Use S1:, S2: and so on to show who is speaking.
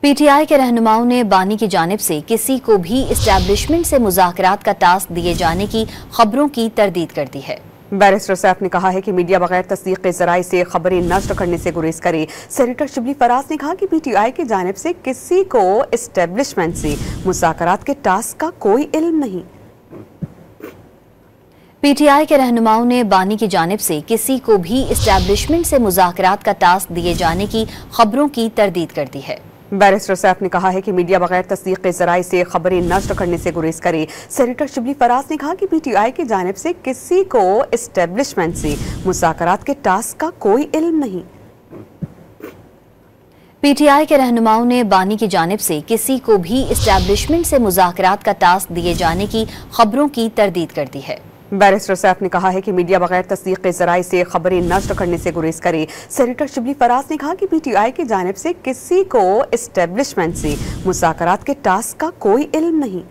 S1: PTI के रहनुमाओं ने बानी की जानिब से किसी को भी इस्टेब्लिशमेंट से मुज़ाकरात का टास्क दिए जाने की खबरों की तरदीद कर दी है।
S2: बैरिस्टर सैफ ने कहा है कि मीडिया बगैर तस्दीक के ज़राए से खबरें नश्र करने से गुरेज करे। सेनेटर शिबली फराज ने कहा कि पीटीआई की जानिब से किसी को इस्टेब्लिशमेंट से मुज़ाकरात के टास्क का कोई इल्म नहीं।
S1: पीटीआई के रहनुमाओं ने बानी की जानिब से किसी को भी इस्टेब्लिशमेंट से मुज़ाकरात का टास्क दिए जाने की खबरों की तरदीद कर दी है।
S2: बैरिस्टर सैफ ने कहा है कि मीडिया बगैर तस्दीक के ज़राए से खबरें नश्र करने से गुरेज करे। सेनेटर शिबली फराज ने कहा कि पीटीआई की जानिब से किसी को इस्टेब्लिशमेंट से मुज़ाकरात के टास्क का कोई इल्म नहीं।
S1: पीटीआई के रहनुमाओं ने बानी की जानिब से किसी को भी इस्टेब्लिशमेंट से मुज़ाकरात का टास्क दिए जाने की खबरों की तरदीद कर दी है।
S2: बैरिस्टर सैफ ने कहा है कि मीडिया बगैर तस्दीक के ज़राए से खबरें नश्र करने से गुरेज करे। सेनेटर शिबली फराज ने कहा कि पीटीआई की जानिब से किसी को इस्टेब्लिशमेंट से मुज़ाकरात के टास्क का कोई इल्म नहीं।